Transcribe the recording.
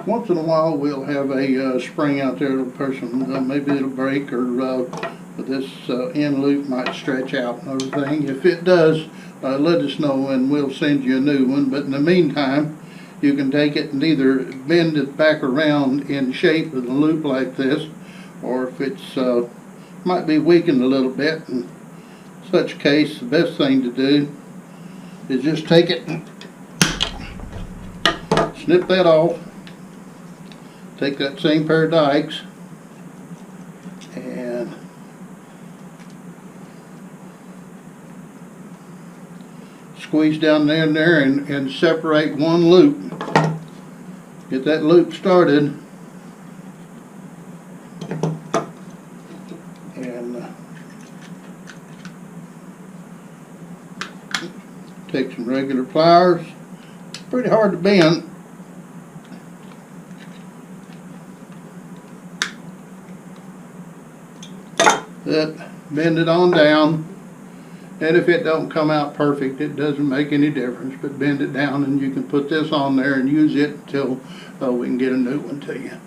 Once in a while we'll have a spring out there that'll push them. Maybe it'll break, or this end loop might stretch out and everything. If it does, let us know and we'll send you a new one. But in the meantime, you can take it and either bend it back around in shape with a loop like this, or if it's might be weakened a little bit. In such case, the best thing to do is just take it and snip that off. Take that same pair of dikes and squeeze down there and separate one loop. Get that loop started and take some regular pliers. It's pretty hard to bend. Bend it on down, and if it don't come out perfect, it doesn't make any difference, but bend it down and you can put this on there and use it until we can get a new one to you.